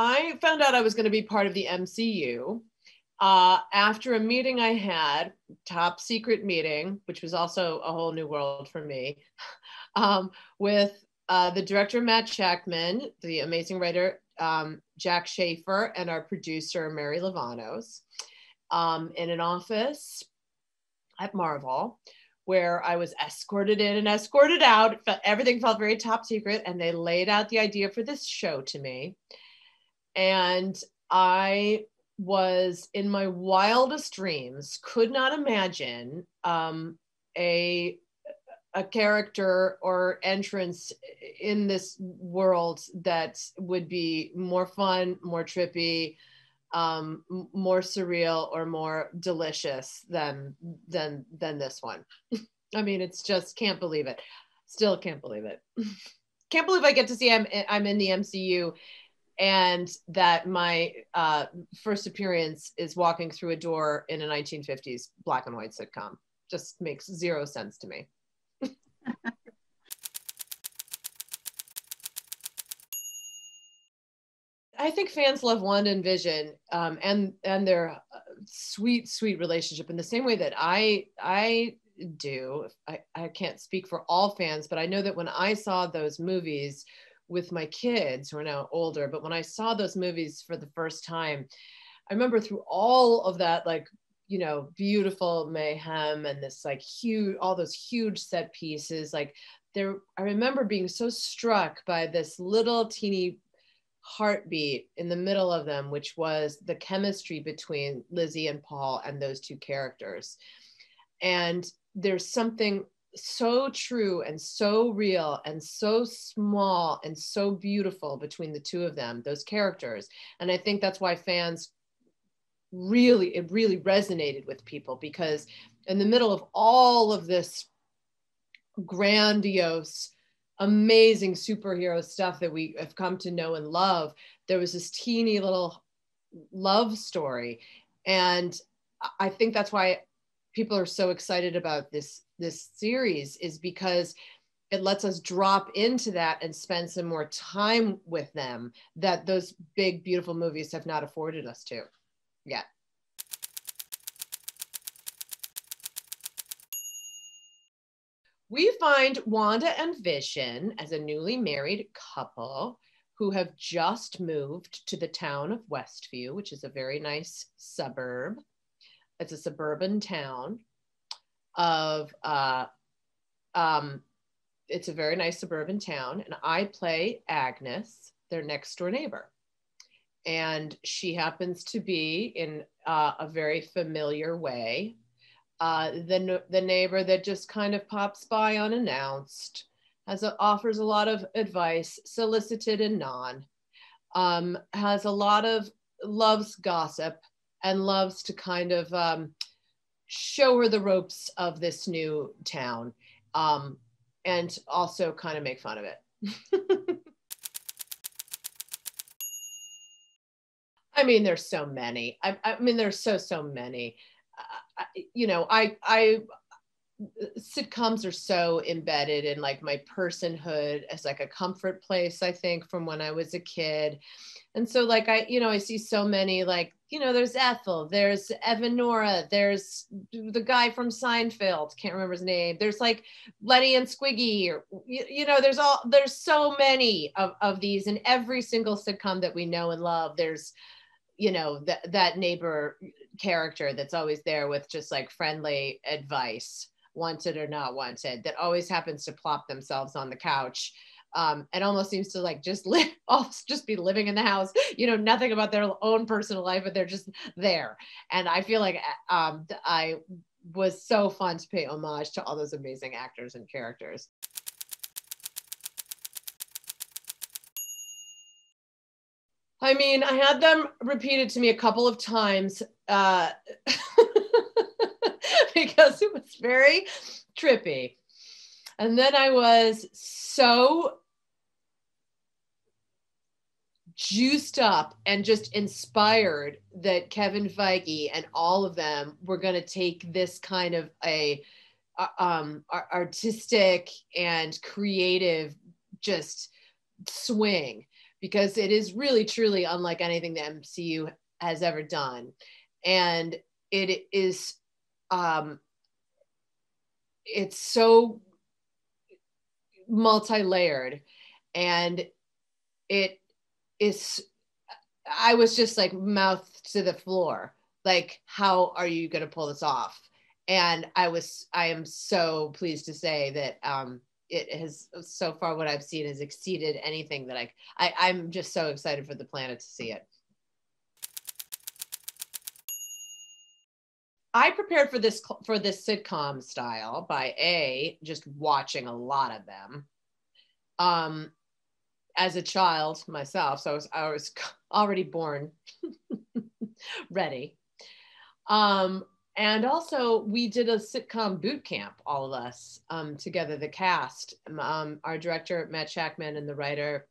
I found out I was going to be part of the MCU after a meeting I had, top secret meeting, which was also a whole new world for me, with the director, Matt Shackman, the amazing writer, Jack Schaefer, and our producer, Mary Lavanos, in an office at Marvel, where I was escorted in and escorted out. Everything felt very top secret, and they laid out the idea for this show to me. And I was, in my wildest dreams, could not imagine a character or entrance in this world that would be more fun, more trippy, more surreal, or more delicious than this one. I mean, it's just, can't believe it. Still can't believe it. Can't believe I get to see I'm in the MCU, and that my first appearance is walking through a door in a 1950s black and white sitcom. Just makes zero sense to me. I think fans love WandaVision and their sweet relationship in the same way that I do. I can't speak for all fans, but I know that when I saw those movies with my kids, who are now older, but when I saw those movies for the first time, I remember through all of that, like, you know, beautiful mayhem and this like huge, all those huge set pieces, like I remember being so struck by this little teeny heartbeat in the middle of them, which was the chemistry between Lizzie and Paul and those two characters. And there's something so true and so real and so small and so beautiful between the two of them, those characters. And I think that's why fans it really resonated with people, because in the middle of all of this grandiose, amazing superhero stuff that we have come to know and love, there was this teeny little love story. And I think that's why people are so excited about this series, is because it lets us drop into that and spend some more time with them that those big, beautiful movies have not afforded us to yet. We find Wanda and Vision as a newly married couple who have just moved to the town of Westview, which is a very nice suburb. It's a suburban town of, it's a very nice suburban town. And I play Agnes, their next door neighbor. And she happens to be, in a very familiar way, the neighbor that just kind of pops by unannounced, offers a lot of advice, solicited and non, has a lot of, loves gossip, and loves to kind of show her the ropes of this new town, and also kind of make fun of it. I mean, there's so many. I mean, there's so many. You know, sitcoms are so embedded in like my personhood as like a comfort place, I think, from when I was a kid. And so like I see so many, like, there's Ethel, there's Evan Nora, there's the guy from Seinfeld, can't remember his name. There's like Lenny and Squiggy, or, there's so many of these in every single sitcom that we know and love. There's, that neighbor character that's always there with just like friendly advice, wanted or not wanted, that always happens to plop themselves on the couch. And almost seems to like just be living in the house, nothing about their own personal life, but they're just there. And I feel like I was so fun to pay homage to all those amazing actors and characters. I mean, I had them repeated to me a couple of times because it was very trippy. And then I was so juiced up and just inspired that Kevin Feige and all of them were going to take this kind of a artistic and creative just swing because it is really, truly unlike anything the MCU has ever done. And it is, it's so multi-layered, and it is, I was just like mouth to the floor, like, how are you going to pull this off? And I am so pleased to say that it has, so far what I've seen has exceeded anything that I'm just so excited for the planet to see it. I prepared for this sitcom style by just watching a lot of them. As a child myself, so I was already born ready. And also we did a sitcom boot camp, all of us together, the cast, our director, Matt Shackman, and the writer,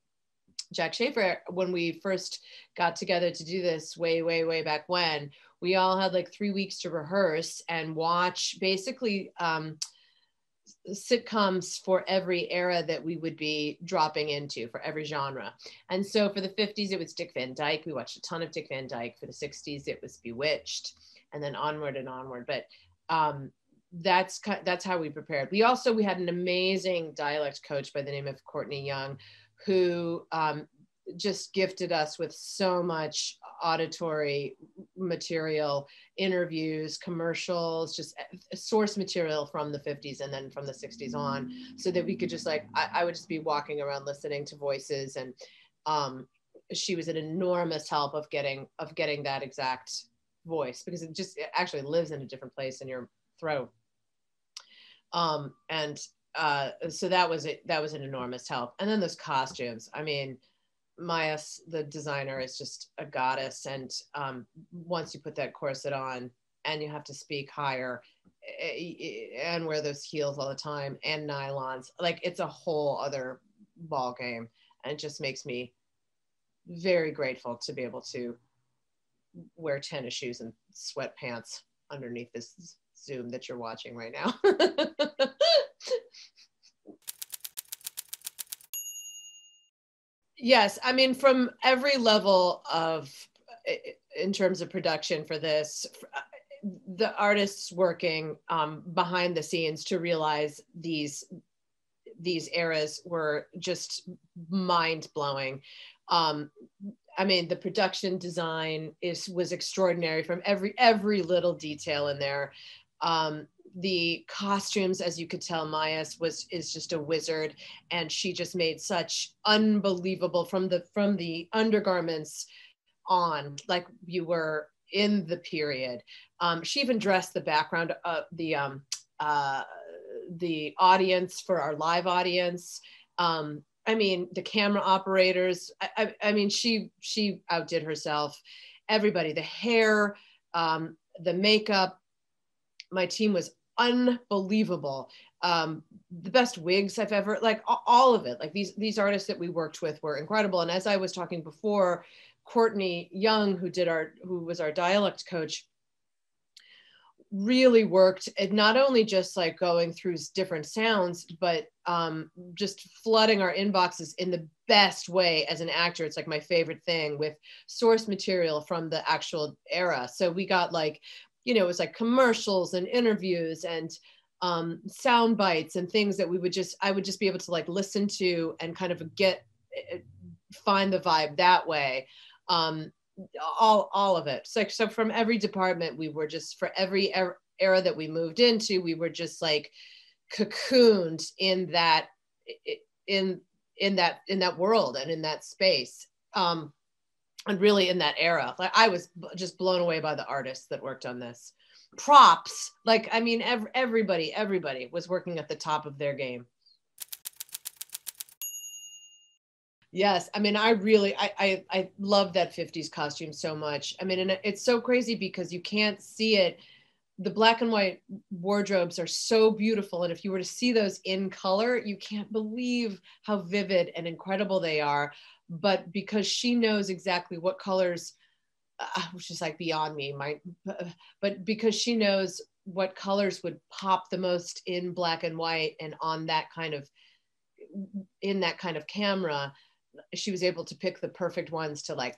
Jack Schaefer. When we first got together to do this way back when, we all had like 3 weeks to rehearse and watch basically sitcoms for every era that we would be dropping into, for every genre. And so for the 50s, it was Dick Van Dyke. We watched a ton of Dick Van Dyke. For the 60s, it was Bewitched, and then onward and onward. But that's how we prepared. We had an amazing dialect coach by the name of Courtney Young, who just gifted us with so much auditory material, interviews, commercials, just source material from the 50s and then from the 60s on, so that we could just like, I would just be walking around listening to voices. And she was an enormous help of getting that exact voice, because it actually lives in a different place in your throat. So that was an enormous help. And then those costumes, I mean, Maya, the designer, is just a goddess. And once you put that corset on, and you have to speak higher and wear those heels all the time and nylons, like, it's a whole other ball game. And it just makes me very grateful to be able to wear tennis shoes and sweatpants underneath this Zoom that you're watching right now. Yes, I mean, from every level of, in terms of production for this, the artists working behind the scenes to realize these eras were just mind-blowing. I mean, the production design was extraordinary, from every little detail in there. The costumes, as you could tell, Maya is just a wizard, and she just made such unbelievable, from the undergarments on, like you were in the period. She even dressed the background of the audience, for our live audience. I mean, the camera operators, I mean, she outdid herself. Everybody, the hair, the makeup, my team was unbelievable. The best wigs I've ever, like, all of it. Like, these artists that we worked with were incredible. And as I was talking before, Courtney Young, who was our dialect coach, really worked at not only just like going through different sounds, but just flooding our inboxes in the best way. As an actor, it's like my favorite thing, with source material from the actual era. So we got, like, you know, it was like commercials and interviews and sound bites and things that I would just be able to like listen to and kind of find the vibe that way. All of it. So from every department, we were just, for every era that we moved into, we were just like cocooned in that world and in that space. And really in that era, like, I was just blown away by the artists that worked on this. Props, like, I mean, everybody was working at the top of their game. Yes, I mean, I love that 50s costume so much. I mean, and it's so crazy because you can't see it. The black and white wardrobes are so beautiful, and if you were to see those in color, you can't believe how vivid and incredible they are. But because she knows exactly what colors, which is like beyond me, but because she knows what colors would pop the most in black and white and in that kind of camera, she was able to pick the perfect ones to like,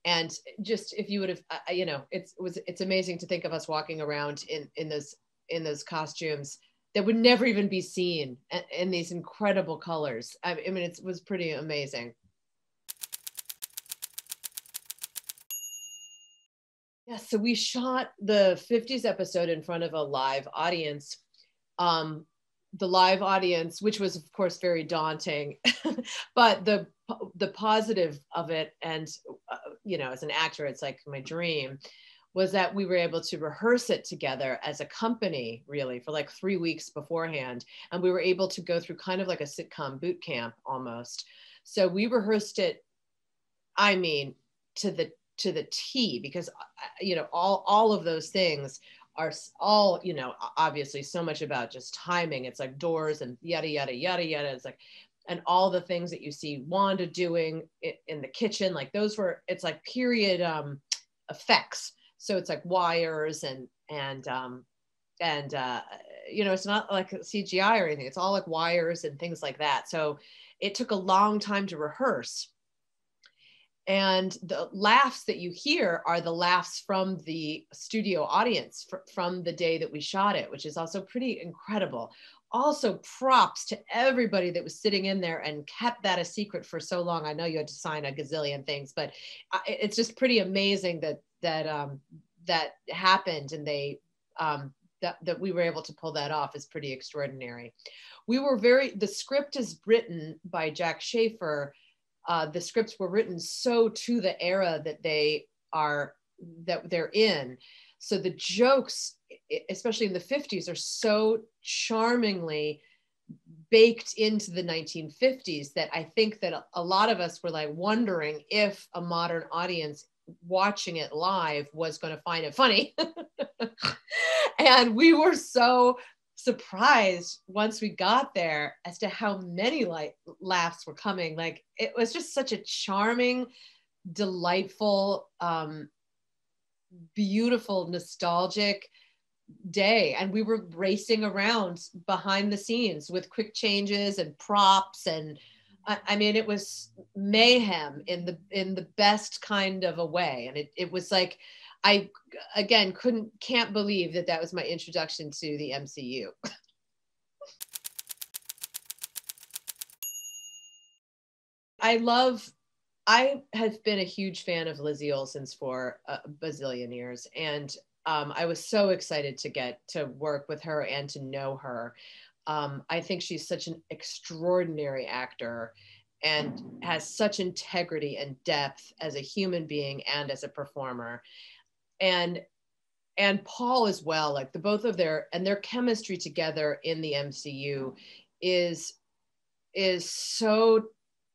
and just, if you would have, you know, it's amazing to think of us walking around in those costumes that would never even be seen in these incredible colors. I mean, it was pretty amazing. Yeah, so we shot the 50s episode in front of a live audience. The live audience, which was of course very daunting, but the positive of it, and you know, as an actor, it's like my dream, was that we were able to rehearse it together as a company, really, for like 3 weeks beforehand. And we were able to go through kind of like a sitcom boot camp almost. So we rehearsed it, I mean, to the T, because, you know, all of those things are all, you know, obviously so much about just timing. It's like doors and yada, yada, yada, yada. It's like, and all the things that you see Wanda doing in the kitchen, like those were, it's like period effects. So it's like wires and you know, it's not like CGI or anything. It's all like wires and things like that. So it took a long time to rehearse. And the laughs that you hear are the laughs from the studio audience from the day that we shot it, which is also pretty incredible. Also, props to everybody that was sitting in there and kept that a secret for so long. I know you had to sign a gazillion things, but it's just pretty amazing that happened, and they that we were able to pull that off is pretty extraordinary. The script is written by Jack Schaefer. The scripts were written so to the era that they're in. So the jokes, especially in the 50s, are so charmingly baked into the 1950s that I think that a lot of us were like wondering if a modern audience watching it live was going to find it funny. And we were so surprised once we got there as to how many laughs were coming. Like, it was just such a charming, delightful, beautiful, nostalgic day. And we were racing around behind the scenes with quick changes and props, and I mean, it was mayhem in the best kind of a way. And it was like, I, again, can't believe that was my introduction to the MCU. I have been a huge fan of Lizzie Olsen's for a bazillion years. And I was so excited to get to work with her and to know her. I think she's such an extraordinary actor and has such integrity and depth as a human being and as a performer. And Paul as well, like the both of their chemistry together in the MCU is so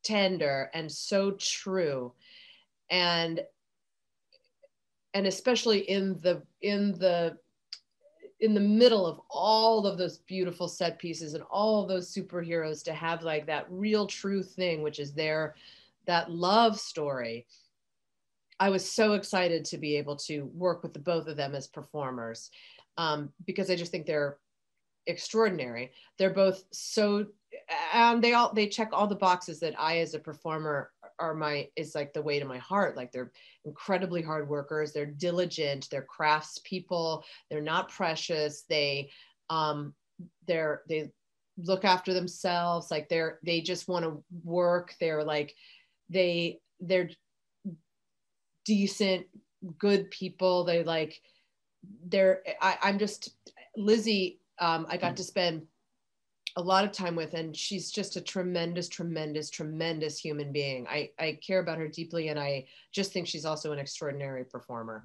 tender and so true, and especially in the middle of all of those beautiful set pieces and all of those superheroes, to have like that real true thing, which is that love story. I was so excited to be able to work with the both of them as performers, because I just think they're extraordinary. They're both so, they check all the boxes that I, as a performer, is like the way to my heart. Like, they're incredibly hard workers. They're diligent. They're craftspeople. They're not precious. They look after themselves. Like, they just want to work. They're like, they're decent, good people. I'm just, Lizzie, I got to spend a lot of time with, and she's just a tremendous, tremendous, tremendous human being. I care about her deeply, and I just think she's also an extraordinary performer.